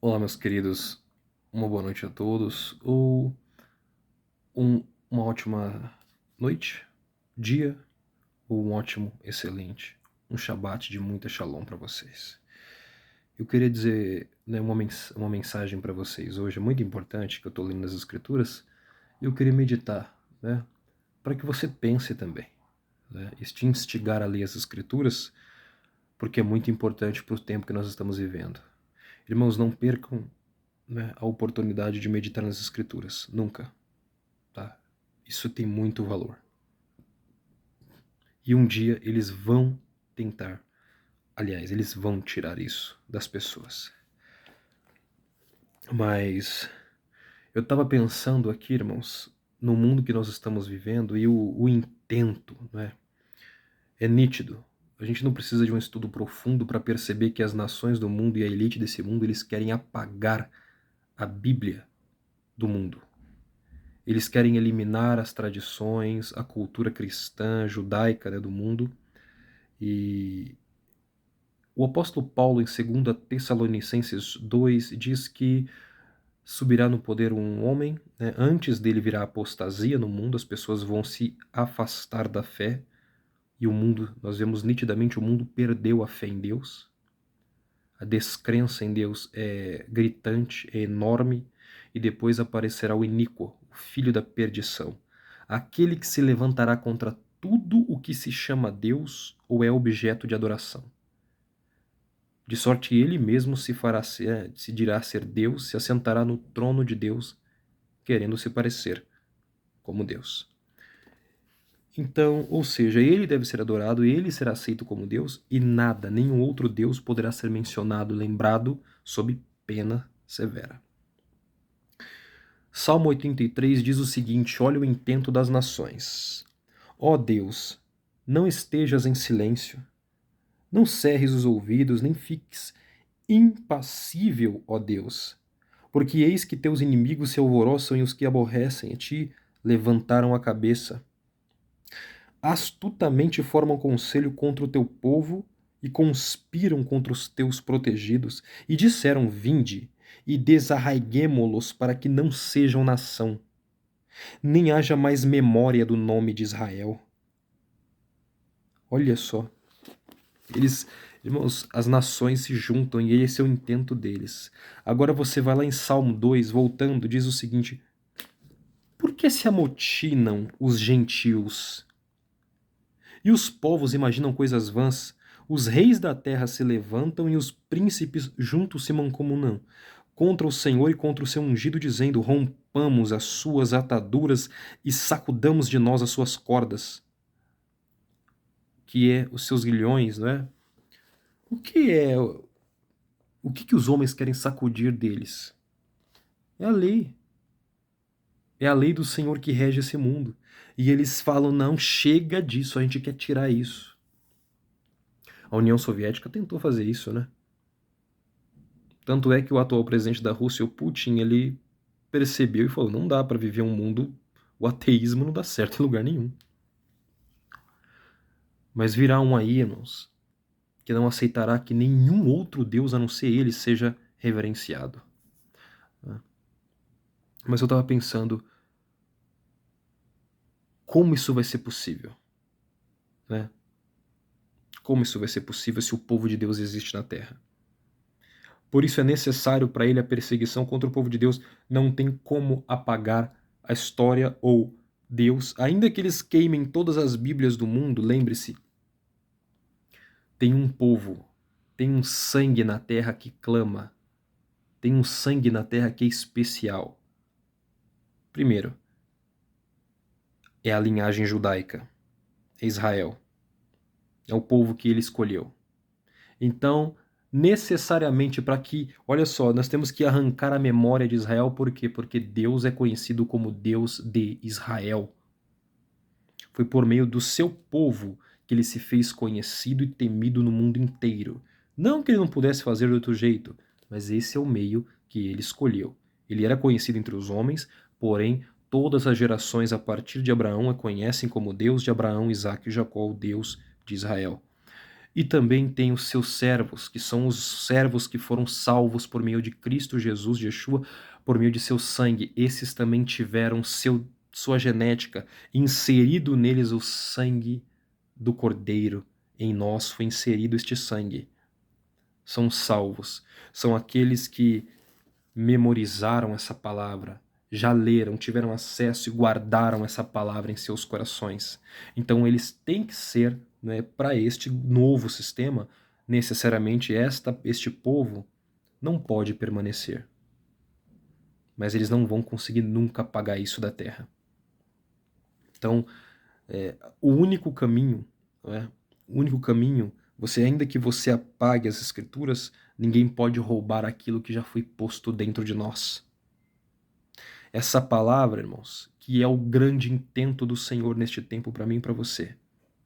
Olá, meus queridos, uma boa noite a todos, ou uma ótima noite, dia, ou um ótimo, excelente, um Shabat de muita Shalom para vocês. Eu queria dizer uma mensagem para vocês hoje, muito importante, que eu estou lendo nas Escrituras, e eu queria meditar, para que você pense também, e te instigar a ler as Escrituras, porque é muito importante para o tempo que nós estamos vivendo. Irmãos, não percam, a oportunidade de meditar nas Escrituras. Nunca. Tá? Isso tem muito valor. E um dia eles vão tentar, aliás, eles vão tirar isso das pessoas. Mas eu estava pensando aqui, irmãos, no mundo que nós estamos vivendo e o intento, é nítido. A gente não precisa de um estudo profundo para perceber que as nações do mundo e a elite desse mundo, eles querem apagar a Bíblia do mundo. Eles querem eliminar as tradições, a cultura cristã, judaica, do mundo. E o apóstolo Paulo, em 2 Tessalonicenses 2, diz que subirá no poder um homem, antes dele virá apostasia no mundo, as pessoas vão se afastar da fé, e o mundo, nós vemos nitidamente, o mundo perdeu a fé em Deus. A descrença em Deus é gritante, é enorme, e depois aparecerá o iníquo, o filho da perdição, aquele que se levantará contra tudo o que se chama Deus ou é objeto de adoração. De sorte que ele mesmo se dirá ser Deus, se assentará no trono de Deus, querendo se parecer como Deus. Então, ou seja, ele deve ser adorado, ele será aceito como Deus, e nada, nenhum outro Deus poderá ser mencionado, lembrado, sob pena severa. Salmo 83 diz o seguinte: olha o intento das nações. Ó Deus, não estejas em silêncio, não cerres os ouvidos, nem fiques impassível, ó Deus, porque eis que teus inimigos se alvoroçam e os que aborrecem a ti levantaram a cabeça. Astutamente formam conselho contra o teu povo e conspiram contra os teus protegidos, e disseram: vinde, e desarraiguemo-los para que não sejam nação, nem haja mais memória do nome de Israel. Olha só, eles, irmãos, as nações se juntam e esse é o intento deles. Agora você vai lá em Salmo 2, voltando, diz o seguinte: por que se amotinam os gentios? E os povos imaginam coisas vãs. Os reis da terra se levantam e os príncipes juntos se mancomunam contra o Senhor e contra o seu ungido, dizendo: rompamos as suas ataduras e sacudamos de nós as suas cordas, que é os seus grilhões, não é? O que é? O que os homens querem sacudir deles? É a lei. É a lei do Senhor que rege esse mundo. E eles falam: não, chega disso, a gente quer tirar isso. A União Soviética tentou fazer isso, né? Tanto é que o atual presidente da Rússia, o Putin, ele percebeu e falou: não dá para viver um mundo, o ateísmo não dá certo em lugar nenhum. Mas virá um aí, irmãos, que não aceitará que nenhum outro Deus a não ser ele seja reverenciado. Mas eu estava pensando, como isso vai ser possível? Né? Como isso vai ser possível se o povo de Deus existe na Terra? Por isso é necessário para ele a perseguição contra o povo de Deus. Não tem como apagar a história ou Deus. Ainda que eles queimem todas as Bíblias do mundo, lembre-se, tem um povo, tem um sangue na terra que clama, tem um sangue na terra que é especial. Primeiro, é a linhagem judaica, é Israel, é o povo que ele escolheu. Então, necessariamente para que, olha só, nós temos que arrancar a memória de Israel, por quê? Porque Deus é conhecido como Deus de Israel. Foi por meio do seu povo que ele se fez conhecido e temido no mundo inteiro. Não que ele não pudesse fazer de outro jeito, mas esse é o meio que ele escolheu. Ele era conhecido entre os homens, porém todas as gerações a partir de Abraão a conhecem como Deus de Abraão, Isaque e Jacó, o Deus de Israel. E também tem os seus servos, que são os servos que foram salvos por meio de Cristo Jesus, Yeshua, por meio de seu sangue. Esses também tiveram sua genética, inserido neles o sangue do Cordeiro. Em nós foi inserido este sangue. São salvos. São aqueles que memorizaram essa palavra, já leram, tiveram acesso e guardaram essa palavra em seus corações. Então eles têm que ser, né, para este novo sistema, necessariamente este povo não pode permanecer. Mas eles não vão conseguir nunca apagar isso da terra. Então, o único caminho, né, o único caminho, ainda que você apague as escrituras, ninguém pode roubar aquilo que já foi posto dentro de nós. Essa palavra, irmãos, que é o grande intento do Senhor neste tempo para mim e para você,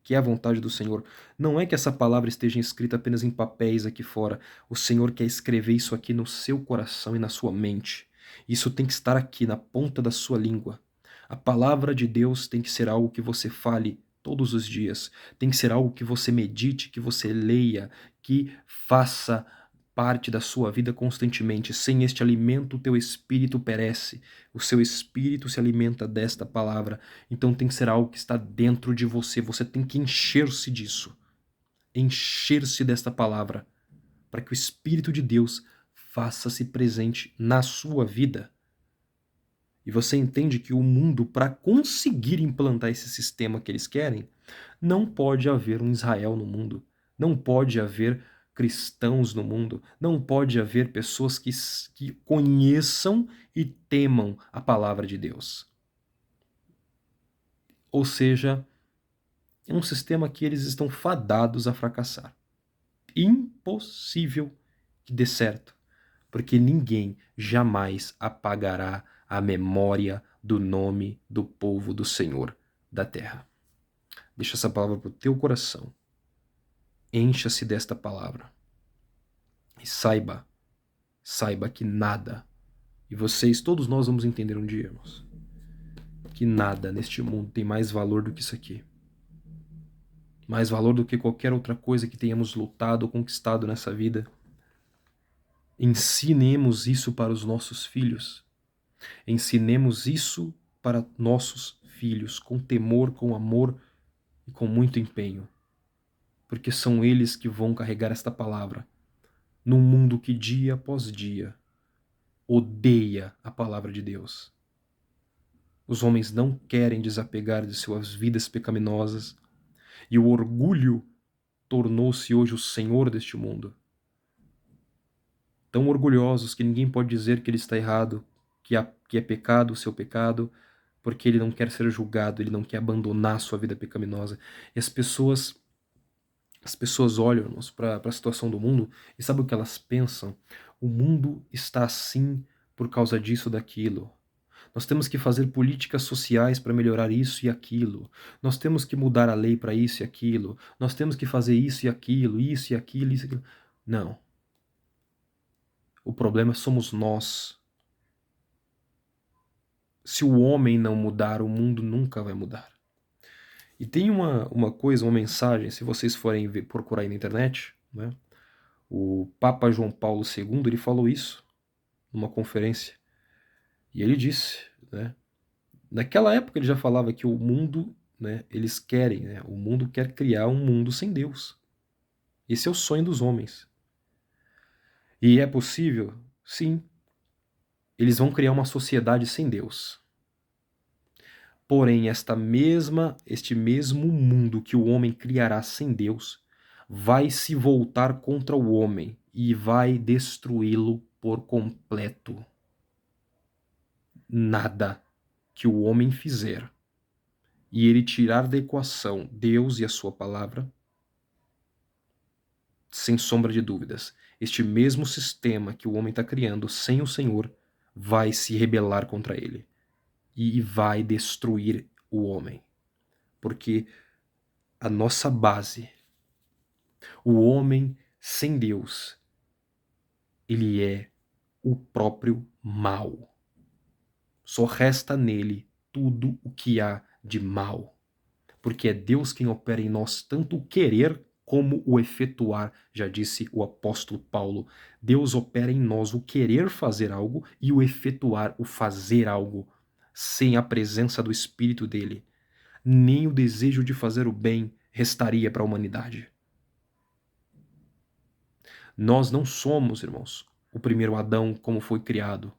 que é a vontade do Senhor. Não é que essa palavra esteja escrita apenas em papéis aqui fora. O Senhor quer escrever isso aqui no seu coração e na sua mente. Isso tem que estar aqui na ponta da sua língua. A palavra de Deus tem que ser algo que você fale todos os dias. Tem que ser algo que você medite, que você leia, que faça parte da sua vida constantemente. Sem este alimento, o teu espírito perece. O seu espírito se alimenta desta palavra. Então tem que ser algo que está dentro de você. Você tem que encher-se disso. Encher-se desta palavra. Para que o Espírito de Deus faça-se presente na sua vida. E você entende que o mundo, para conseguir implantar esse sistema que eles querem, não pode haver um Israel no mundo. Não pode haver cristãos no mundo. Não pode haver pessoas que conheçam e temam a palavra de Deus. Ou seja, é um sistema que eles estão fadados a fracassar. Impossível que dê certo, porque ninguém jamais apagará a memória do nome do povo do Senhor da terra. Deixa essa palavra para o teu coração. Encha-se desta palavra. E saiba que nada, e vocês, todos nós vamos entender um dia, irmãos, que nada neste mundo tem mais valor do que isso aqui. Mais valor do que qualquer outra coisa que tenhamos lutado ou conquistado nessa vida. Ensinemos isso para os nossos filhos. Ensinemos isso para nossos filhos, com temor, com amor e com muito empenho. Porque são eles que vão carregar esta palavra num mundo que dia após dia odeia a palavra de Deus. Os homens não querem desapegar de suas vidas pecaminosas e o orgulho tornou-se hoje o senhor deste mundo. Tão orgulhosos que ninguém pode dizer que ele está errado, que é pecado o seu pecado, porque ele não quer ser julgado, ele não quer abandonar sua vida pecaminosa. E as pessoas olham para a situação do mundo e sabem o que elas pensam? O mundo está assim por causa disso, daquilo. Nós temos que fazer políticas sociais para melhorar isso e aquilo. Nós temos que mudar a lei para isso e aquilo. Nós temos que fazer isso e aquilo, isso e aquilo, isso e aquilo. Não. O problema somos nós. Se o homem não mudar, o mundo nunca vai mudar. E tem uma coisa, uma mensagem, se vocês forem procurar aí na internet, né? O Papa João Paulo II, ele falou isso numa conferência. E ele disse, né? Naquela época ele já falava que o mundo, né, eles querem, né? O mundo quer criar um mundo sem Deus. Esse é o sonho dos homens. E é possível? Sim. Eles vão criar uma sociedade sem Deus. Porém, este mesmo mundo que o homem criará sem Deus vai se voltar contra o homem e vai destruí-lo por completo. Nada que o homem fizer e ele tirar da equação Deus e a sua palavra, sem sombra de dúvidas, este mesmo sistema que o homem está criando sem o Senhor vai se rebelar contra ele e vai destruir o homem. Porque a nossa base, o homem sem Deus, ele é o próprio mal. Só resta nele tudo o que há de mal. Porque é Deus quem opera em nós tanto o querer como o efetuar, já disse o apóstolo Paulo. Deus opera em nós o querer fazer algo e o efetuar, o fazer algo. Sem a presença do Espírito dele, nem o desejo de fazer o bem restaria para a humanidade. Nós não somos, irmãos, o primeiro Adão como foi criado.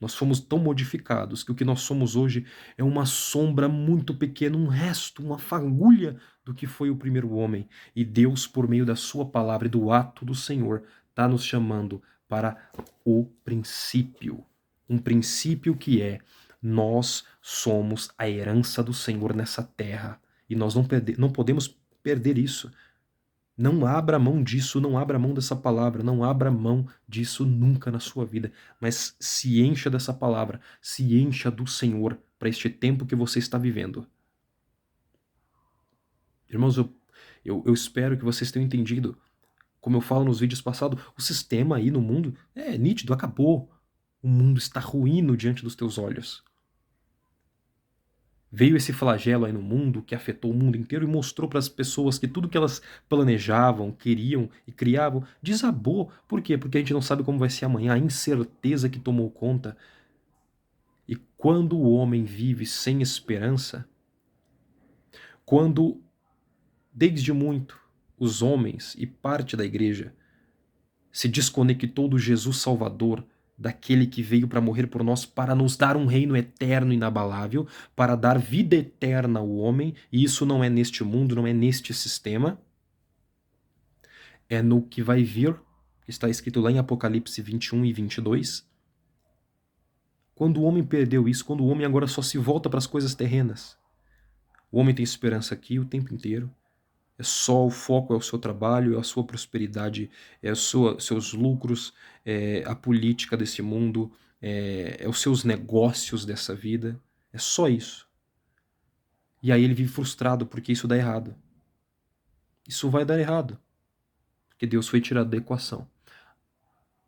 Nós fomos tão modificados que o que nós somos hoje é uma sombra muito pequena, um resto, uma fagulha do que foi o primeiro homem. E Deus, por meio da sua palavra e do ato do Senhor, está nos chamando para o princípio. Um princípio que é: nós somos a herança do Senhor nessa terra. E nós não podemos perder isso. Não abra mão disso, não abra mão dessa palavra, não abra mão disso nunca na sua vida, mas se encha dessa palavra, se encha do Senhor para este tempo que você está vivendo. Irmãos, eu espero que vocês tenham entendido. Como eu falo nos vídeos passados, o sistema aí no mundo é nítido, acabou. O mundo está ruindo diante dos teus olhos. Veio esse flagelo aí no mundo que afetou o mundo inteiro e mostrou para as pessoas que tudo que elas planejavam, queriam e criavam desabou. Por quê? Porque a gente não sabe como vai ser amanhã, a incerteza que tomou conta. E quando o homem vive sem esperança, quando desde muito os homens e parte da igreja se desconectou do Jesus Salvador, daquele que veio para morrer por nós, para nos dar um reino eterno e inabalável, para dar vida eterna ao homem, e isso não é neste mundo, não é neste sistema, é no que vai vir, que está escrito lá em Apocalipse 21 e 22. Quando o homem perdeu isso, quando o homem agora só se volta para as coisas terrenas, o homem tem esperança aqui o tempo inteiro, é só o foco, é o seu trabalho, é a sua prosperidade, é seus lucros, é a política desse mundo, é os seus negócios dessa vida. É só isso. E aí ele vive frustrado porque isso dá errado. Isso vai dar errado. Porque Deus foi tirado da equação.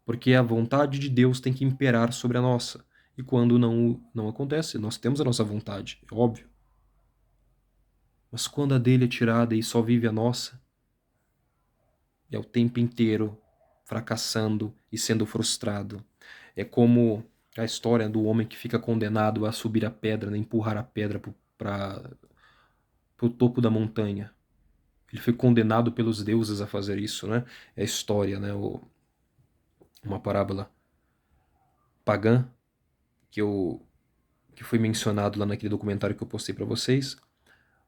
Porque a vontade de Deus tem que imperar sobre a nossa. E quando não acontece, nós temos a nossa vontade, é óbvio. Mas quando a dele é tirada e só vive a nossa, é o tempo inteiro fracassando e sendo frustrado. É como a história do homem que fica condenado a subir a pedra, né, empurrar a pedra para o topo da montanha. Ele foi condenado pelos deuses a fazer isso, né? É a história, né? Uma parábola pagã que foi mencionado lá naquele documentário que eu postei para vocês.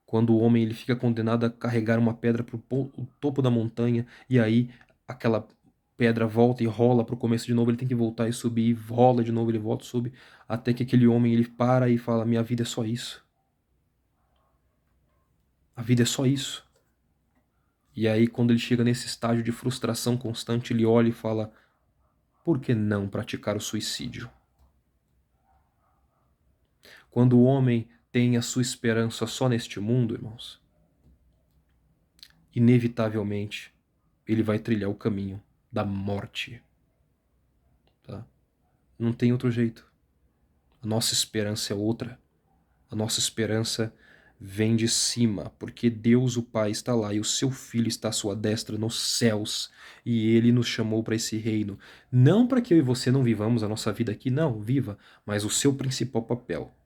Quando o homem ele fica condenado a carregar uma pedra para o topo da montanha, e aí aquela pedra volta e rola para o começo de novo, ele tem que voltar e subir, rola de novo, ele volta e sube, até que aquele homem ele para e fala: minha vida é só isso. A vida é só isso. E aí quando ele chega nesse estágio de frustração constante, ele olha e fala: por que não praticar o suicídio? Quando o homem tem a sua esperança só neste mundo, irmãos, inevitavelmente ele vai trilhar o caminho da morte. Tá? Não tem outro jeito. A nossa esperança é outra. A nossa esperança vem de cima, porque Deus o Pai está lá e o seu Filho está à sua destra nos céus, e ele nos chamou para esse reino. Não para que eu e você não vivamos a nossa vida aqui, não, viva, mas o seu principal papel,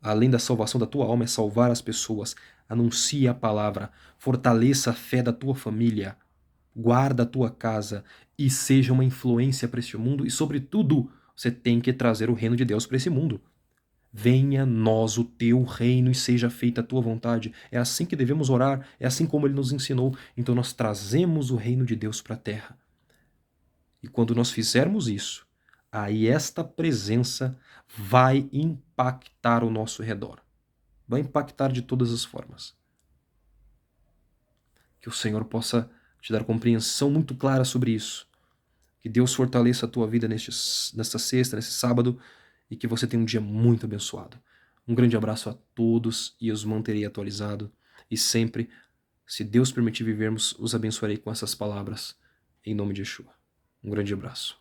além da salvação da tua alma, é salvar as pessoas. Anuncie a palavra, fortaleça a fé da tua família, guarda a tua casa e seja uma influência para este mundo, e sobretudo, você tem que trazer o reino de Deus para esse mundo. Venha a nós o teu reino e seja feita a tua vontade. É assim que devemos orar, é assim como ele nos ensinou. Então nós trazemos o reino de Deus para a terra. E quando nós fizermos isso, aí esta presença vai impactar o nosso redor. Vai impactar de todas as formas. Que o Senhor possa te dar compreensão muito clara sobre isso. Que Deus fortaleça a tua vida nesta sexta, nesse sábado, e que você tenha um dia muito abençoado. Um grande abraço a todos e os manterei atualizado. E sempre, se Deus permitir vivermos, os abençoarei com essas palavras, em nome de Yeshua. Um grande abraço.